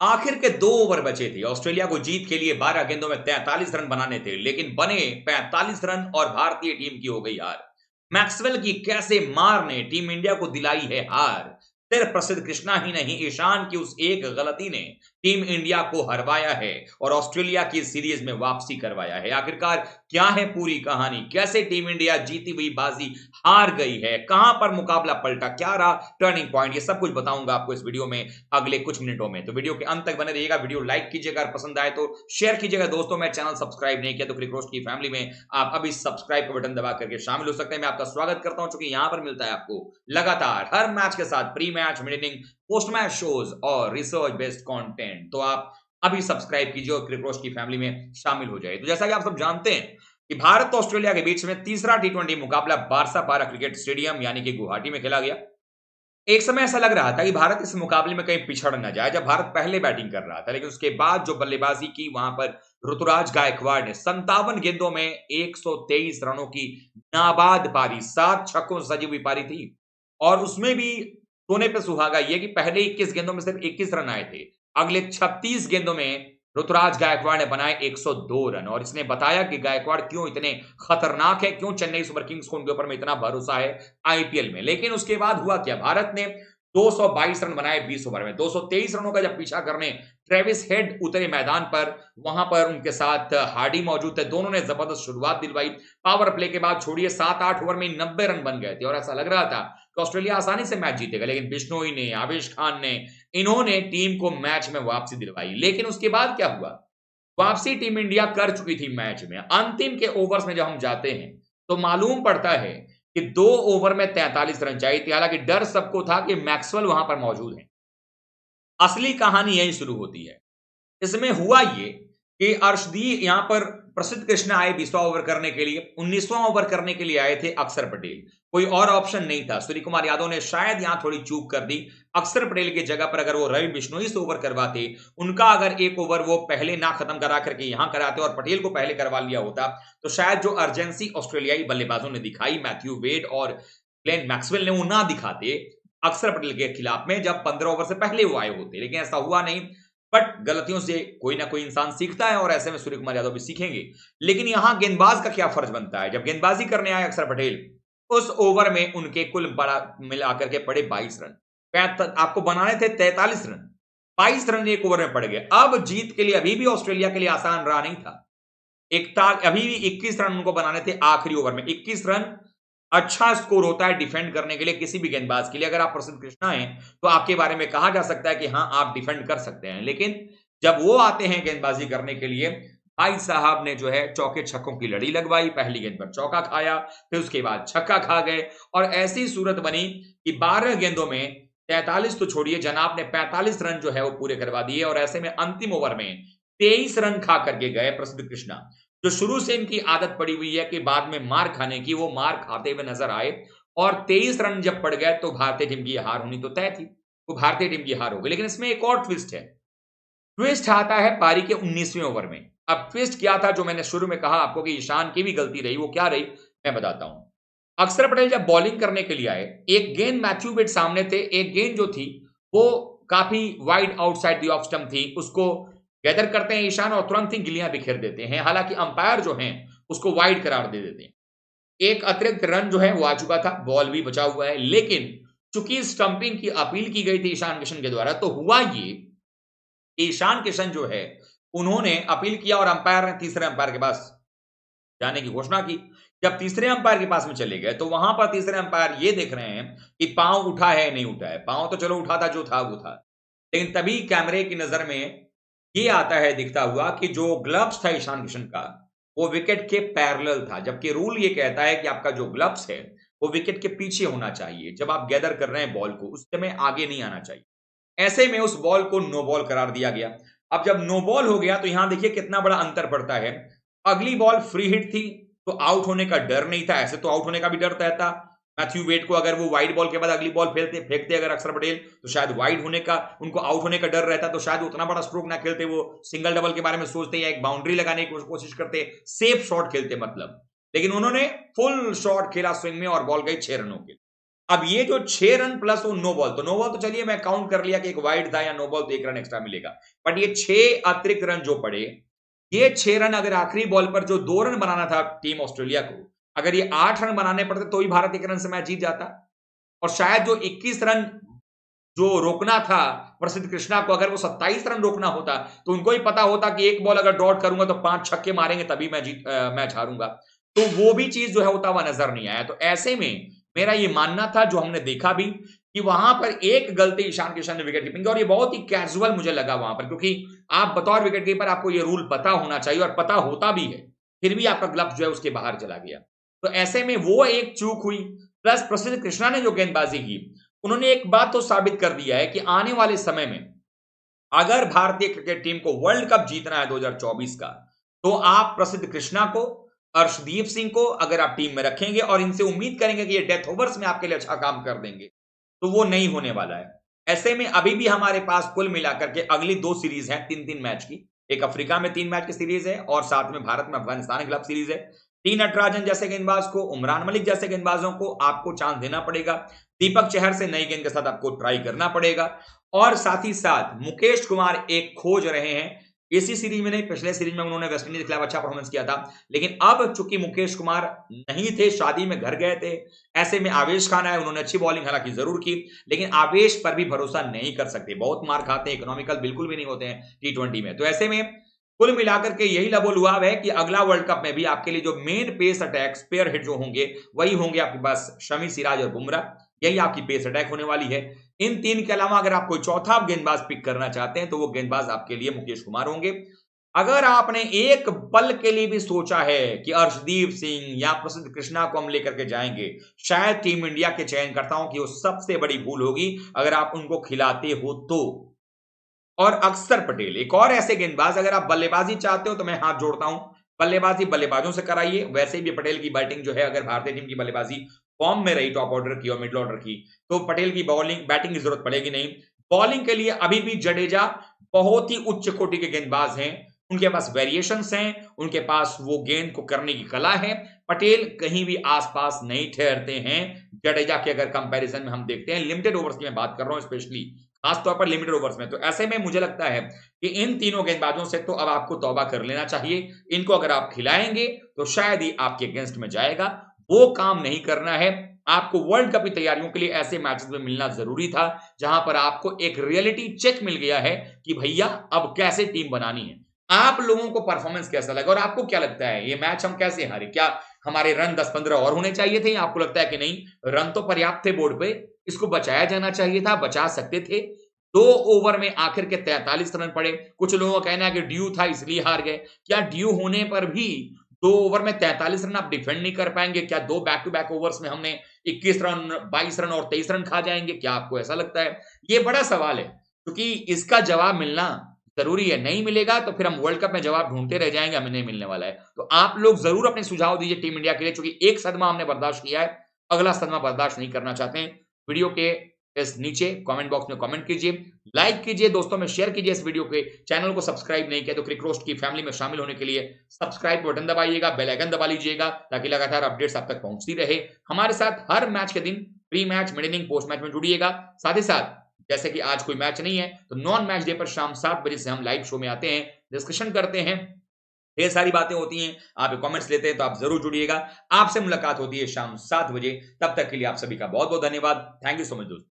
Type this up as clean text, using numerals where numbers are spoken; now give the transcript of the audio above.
आखिर के 2 ओवर बचे थे। ऑस्ट्रेलिया को जीत के लिए 12 गेंदों में 43 रन बनाने थे, लेकिन बने 45 रन और भारतीय टीम की हो गई हार। मैक्सवेल की कैसे मार ने टीम इंडिया को दिलाई है हार। सिर्फ प्रसिद्ध कृष्णा ही नहीं, ईशान की उस एक गलती ने टीम इंडिया को हरवाया है और ऑस्ट्रेलिया की सीरीज में वापसी करवाया है। आखिरकार क्या है पूरी कहानी? कैसे टीम इंडिया जीती हुई बाजी हार गई है? कहां पर मुकाबला पलटा? क्या रहा टर्निंग पॉइंट? ये सब कुछ बताऊंगा आपको इस वीडियो में अगले कुछ मिनटों में। तो वीडियो के अंत तक बने रहिएगा। वीडियो लाइक कीजिएगा, अगर पसंद आए तो शेयर कीजिएगा दोस्तों में। चैनल सब्सक्राइब नहीं किया तो क्रिक रोस्ट की फैमिली में आप अभी सब्सक्राइब का बटन दबा करके शामिल हो सकते हैं। मैं आपका स्वागत करता हूं, चूंकि यहां पर मिलता है आपको लगातार हर मैच के साथ pre match, mid inning, post match shows और रिसर्च बेस्ड कंटेंट। तो आप अभी सब्सक्राइब कीजिए और क्रिक रोस्ट की फैमिली में शामिल हो जाए। तो जैसा कि आप सब जानते हैं कि भारत और ऑस्ट्रेलिया के बीच में तीसरा टी20 मुकाबला बारसा पारा क्रिकेट स्टेडियम यानी कि गुवाहाटी में खेला गया। एक समय ऐसा लग रहा था कि भारत इस मुकाबले में कहीं पिछड़ न जाए, जब भारत पहले बैटिंग कर रहा था, लेकिन उसके बाद जो बल्लेबाजी की वहां पर ऋतुराज गायकवाड़ ने 57 गेंदों में 123 रनों की नाबाद पारी, 7 छक्कों से सजी हुई पारी थी। और उसमें भी सोने पे सुहागा ये कि पहले 21 गेंदों में सिर्फ 21 रन आए थे। अगले 36 गेंदों में ऋतुराज गायकवाड़ ने बनाए 102 रन और इसने बताया कि गायकवाड़ क्यों इतने खतरनाक है, क्यों चेन्नई सुपर किंग्स को उनके ऊपर में इतना भरोसा है आईपीएल में। लेकिन उसके बाद हुआ क्या? भारत ने 222 रन बनाए 20 ओवर में। 223 रनों का जब पीछा करने ट्रेविस हेड उतरे मैदान पर, वहां पर उनके साथ हार्डी मौजूद थे। दोनों ने जबरदस्त शुरुआत दिलवाई। पावर प्ले के बाद छोड़िए 7-8 ओवर में 90 रन बन गए थे और ऐसा लग रहा था कि ऑस्ट्रेलिया आसानी से मैच जीतेगा, लेकिन बिश्नोई ने, आवेश खान ने, इन्होंने टीम को मैच में वापसी दिलवाई। लेकिन उसके बाद क्या हुआ? वापसी टीम इंडिया कर चुकी थी मैच में। अंतिम के ओवर्स में जब हम जाते हैं तो मालूम पड़ता है कि 2 ओवर में 43 रन चाहिए थे। हालांकि डर सबको था कि मैक्सवेल वहां पर मौजूद है। असली कहानी यही शुरू होती है। इसमें हुआ ये कि अर्शदीप यहां पर प्रसिद्ध कृष्णा आए 20वां ओवर करने के लिए। 19वां ओवर करने के लिए आए थे अक्षर पटेल। कोई और ऑप्शन नहीं था। सूर्य कुमार यादव ने शायद यहां थोड़ी चूक कर दी। अक्षर पटेल की जगह पर अगर वो रवि बिश्नोई से ओवर करवाते, उनका अगर एक ओवर वो पहले ना खत्म करा करके यहां कराते और पटेल को पहले करवा लिया होता, तो शायद जो अर्जेंसी ऑस्ट्रेलियाई बल्लेबाजों ने दिखाई, मैथ्यू वेड और ग्लेन मैक्सवेल ने, वो ना दिखाते अक्षर पटेल के खिलाफ में, जब 15 ओवर से पहले वो आए होते। लेकिन ऐसा हुआ नहीं। बट गलतियों से कोई ना कोई इंसान सीखता है और ऐसे में सूर्य कुमार यादव भी सीखेंगे। लेकिन यहां गेंदबाज का क्या फर्ज बनता है? जब गेंदबाजी करने आए अक्षर पटेल, उस ओवर में उनके कुल बड़ा मिलाकर के पड़े 22 रन। आपको बनाने थे 43 रन, 22 रन एक ओवर में पड़ गए। अब जीत के लिए अभी भी ऑस्ट्रेलिया के लिए आसान रहा नहीं था। अभी भी 21 रन उनको बनाने थे आखिरी ओवर में। 21 रन अच्छा स्कोर होता है डिफेंड करने के लिए किसी भी गेंदबाज के लिए। अगर आप प्रसिद्ध कृष्णा हैं तो आपके बारे में कहा जा सकता है कि हां, आप डिफेंड कर सकते हैं। लेकिन जब वो आते हैं गेंदबाजी करने के लिए, भाई साहब ने जो है चौके छक्कों की लड़ी लगवाई। पहली गेंद पर चौका खाया, फिर उसके बाद छक्का खा गए और ऐसी सूरत बनी कि 12 गेंदों में 43 तो छोड़िए, जनाब ने 45 रन जो है वो पूरे करवा दिए। और ऐसे में अंतिम ओवर में 23 रन खा करके गए प्रसिद्ध कृष्णा। जो शुरू से इनकी आदत पड़ी हुई है कि बाद में मार खाने की, वो मार खाते हुए नजर आए। और 23 रन जब पड़ गए तो भारतीय टीम की हार होनी तो तय थी। वो भारतीय टीम की हार हो गई। लेकिन इसमें एक और ट्विस्ट है। ट्विस्ट आता है पारी के 19वें ओवर में। अब ट्विस्ट क्या था, जो मैंने शुरू में कहा आपको कि ईशान की भी गलती रही, वो क्या रही मैं बताता हूं। अक्षर पटेल जब बॉलिंग करने के लिए आए, एक गेंद मैथ्यू वेड सामने थे। एक गेंद जो थी वो काफी wide outside the off stump थी। उसको गैदर करते हैं ईशान और तुरंत ही गिलियां बिखेर देते हैं। हालांकि अंपायर जो हैं उसको वाइड करार दे देते हैं। एक अतिरिक्त रन जो है वो आ चुका था, बॉल भी बचा हुआ है। लेकिन चूंकि स्टंपिंग की अपील की गई थी ईशान किशन के द्वारा, तो हुआ ये, ईशान किशन जो है उन्होंने अपील किया और अंपायर ने तीसरे अंपायर के पास जाने की घोषणा की। जब तीसरे अंपायर के पास में चले गए तो वहां पर तीसरे अंपायर ये देख रहे हैं कि पांव उठा है नहीं उठा है। पांव तो चलो उठा था, जो था वो था। लेकिन तभी कैमरे की नजर में ये आता है दिखता हुआ कि जो ग्लव्स था ईशान किशन का, वो विकेट के पैरेलल था। जबकि रूल ये कहता है कि आपका जो ग्लव्स है वो विकेट के पीछे होना चाहिए। जब आप गैदर कर रहे हैं बॉल को, उस समय आगे नहीं आना चाहिए। ऐसे में उस बॉल को नो बॉल करार दिया गया। अब जब नो बॉल हो गया तो यहां देखिए कितना बड़ा अंतर पड़ता है। अगली बॉल फ्री हिट थी तो आउट होने का डर नहीं था। ऐसे तो आउट होने का भी डर रहता मैथ्यू वेड को। अगर वो वाइड बॉल के बाद अगली बॉल फेंकते फेंकते अगर अक्षर पटेल, तो शायद वाइड होने का, उनको आउट होने का डर रहता, तो शायद उतना बड़ा स्ट्रोक ना खेलते। वो सिंगल डबल के बारे में सोचते या एक बाउंड्री लगाने की कोशिश करते, सेफ शॉट खेलते मतलब। लेकिन उन्होंने फुल शॉट खेला स्विंग में और बॉल गई 6 रनों के। अब ये जो 6 रन प्लस वो नो बॉल, तो नो बॉल तो चलिए मैं काउंट कर लिया कि एक वाइड था या नो बॉल तो 1 रन एक्स्ट्रा मिलेगा। बट ये 6 अतिरिक्त रन जो पड़े, ये 6 रन अगर आखिरी बॉल पर जो 2 रन बनाना था टीम ऑस्ट्रेलिया को, अगर ये 8 रन बनाने पड़ते तो ही भारत 1 रन से मैच जीत जाता। और शायद जो 21 रन जो रोकना था प्रसिद्ध कृष्णा को, अगर वो 27 रन रोकना होता तो उनको ही पता होता कि एक बॉल अगर डॉट करूंगा तो 5 छक्के मारेंगे तभी मैं मैच हारूंगा। तो वो भी चीज जो है होता हुआ नजर नहीं आया। तो ऐसे में मेरा ये मानना था, जो हमने देखा भी, कि वहां पर एक गलती ईशान किशन ने विकेट कीपिंग, और ये बहुत ही कैजुअल मुझे लगा वहां पर, क्योंकि आप बतौर विकेट कीपर आपको ये रूल पता होना चाहिए और पता होता भी है, फिर भी आपका ग्लव्स जो है उसके बाहर चला गया। तो ऐसे में वो एक चूक हुई। प्लस प्रसिद्ध कृष्णा ने जो गेंदबाजी की, उन्होंने एक बात तो साबित कर दिया है कि आने वाले समय में अगर भारतीय क्रिकेट टीम को वर्ल्ड कप जीतना है 2024 का, तो आप प्रसिद्ध कृष्णा को, अर्शदीप सिंह को अगर आप टीम में रखेंगे और इनसे उम्मीद करेंगे कि ये डेथ ओवर्स में आपके लिए अच्छा काम कर देंगे, तो वो नहीं होने वाला है। ऐसे में अभी भी हमारे पास कुल मिलाकर के अगली 2 सीरीज हैं 3-3 मैच की। एक अफ्रीका में 3 मैच की सीरीज है और साथ में भारत में अफगानिस्तान के खिलाफ सीरीज है। टी नटराजन जैसे गेंदबाज को, उमरान मलिक जैसे गेंदबाजों को आपको चांस देना पड़ेगा। दीपक चहर से नई गेंद के साथ आपको ट्राई करना पड़ेगा। और साथ ही साथ मुकेश कुमार एक खोज रहे हैं। इसी सीरीज में नहीं, पिछले सीरीज में उन्होंने वेस्टइंडीज के खिलाफ अच्छा परफॉर्मेंस किया था, लेकिन अब चूंकि मुकेश कुमार नहीं थे, शादी में घर गए थे, ऐसे में आवेश खान आए, उन्होंने अच्छी बॉलिंग हालांकि जरूर की, लेकिन आवेश पर भी भरोसा नहीं कर सकते, बहुत मार खाते हैं, इकोनॉमिकल बिल्कुल भी नहीं होते हैं T20 में। तो ऐसे में कुल मिलाकर के यही लबोलुआब है कि अगला वर्ल्ड कप में भी आपके लिए जो main pace attack, spare hit जो होंगे, वही होंगे आपके पास शमी, सिराज और बुमराह। यही आपकी पेस अटैक होने वाली है। इन 3 के अलावा अगर आप कोई चौथा गेंदबाज पिक करना चाहते हैं तो वो गेंदबाज आपके लिए मुकेश कुमार होंगे। अगर आपने एक पल के लिए भी सोचा है कि अर्शदीप सिंह या प्रसिद्ध कृष्णा को हम लेकर के जाएंगे, शायद टीम इंडिया के चयनकर्ताओं की वो सबसे बड़ी भूल होगी अगर आप उनको खिलाते हो तो। और अक्षर पटेल एक और ऐसे गेंदबाज, अगर आप बल्लेबाजी चाहते हो तो मैं हाथ जोड़ता हूं, बल्लेबाजी बल्लेबाजों से कराइए। वैसे भी पटेल की बैटिंग जो है, अगर भारतीय टीम की बल्लेबाजी फॉर्म में रही टॉप ऑर्डर की और मिडिल ऑर्डर की, तो पटेल की बॉलिंग बैटिंग की जरूरत पड़ेगी नहीं। बॉलिंग के लिए अभी भी जडेजा बहुत ही उच्च कोटि के गेंदबाज हैं, उनके पास वेरिएशंस हैं, उनके पास वो गेंद को करने की कला है। पटेल कहीं भी आसपास नहीं ठहरते हैं जडेजा के, अगर कंपैरिजन में हम देखते हैं, लिमिटेड ओवर्स की मैं बात कर रहा हूं, स्पेशली खासतौर पर लिमिटेड ओवर्स में। तो ऐसे में मुझे लगता है कि इन तीनों गेंदबाजों से तो अब आपको तौबा कर लेना चाहिए। इनको अगर आप खिलाएंगे तो शायद ही आपके अगेंस्ट में जाएगा, वो काम नहीं करना है। आपको वर्ल्ड कप की तैयारियों के लिए ऐसे मैचेस में मिलना जरूरी था जहां पर आपको एक रियलिटी चेक मिल गया है कि भैया अब कैसे टीम बनानी है। आप लोगों को परफॉर्मेंस कैसा लगा और आपको क्या लगता है ये मैच हम कैसे हारे? क्या हमारे रन 10-15 और होने चाहिए थे, या आपको लगता है कि नहीं, रन तो पर्याप्त थे बोर्ड पे, इसको बचाया जाना चाहिए था, बचा सकते थे? 2 ओवर में आखिर के 43 रन पड़े। कुछ लोगों का कहना है कि ड्यू था इसलिए हार गए। क्या ड्यू होने पर भी 2 ओवर में 43 रन आप डिफेंड नहीं कर पाएंगे? क्या 2 बैक टू बैक ओवर्स में हमने 21 रन, 22 रन और 23 रन खा जाएंगे? क्या आपको ऐसा लगता है? ये बड़ा सवाल है, क्योंकि इसका जवाब मिलना जरूरी है। नहीं मिलेगा तो फिर हम वर्ल्ड कप में जवाब ढूंढते रह जाएंगे, हमें नहीं मिलने वाला है। तो आप लोग जरूर अपने सुझाव दीजिए टीम इंडिया के लिए, क्योंकि एक सदमा हमने बर्दाश्त किया है, अगला सदमा बर्दाश्त नहीं करना चाहते हैं। वीडियो के इस नीचे कमेंट बॉक्स में कमेंट कीजिए, लाइक कीजिए, दोस्तों में शेयर कीजिए इस वीडियो के। चैनल को सब्सक्राइब नहीं किया तो क्रिक रोस्ट की फैमिली में शामिल होने के लिए सब्सक्राइब बटन दबाइएगा, बेल आइकन दबा लीजिएगा, ताकि लगातार अपडेट्स आप तक पहुंचती रहे। हमारे साथ हर मैच के दिन pre match, mid inning, post match में जुड़िएगा। साथ ही साथ जैसे कि आज कोई मैच नहीं है तो नॉन मैच डे पर शाम 7 बजे से हम लाइव शो में आते हैं, डिस्कशन करते हैं, ढेर सारी बातें होती हैं, आप कमेंट्स लेते हैं, तो आप जरूर जुड़िएगा। आपसे मुलाकात होती है शाम 7 बजे। तब तक के लिए आप सभी का बहुत बहुत धन्यवाद। थैंक यू सो मच दोस्तों।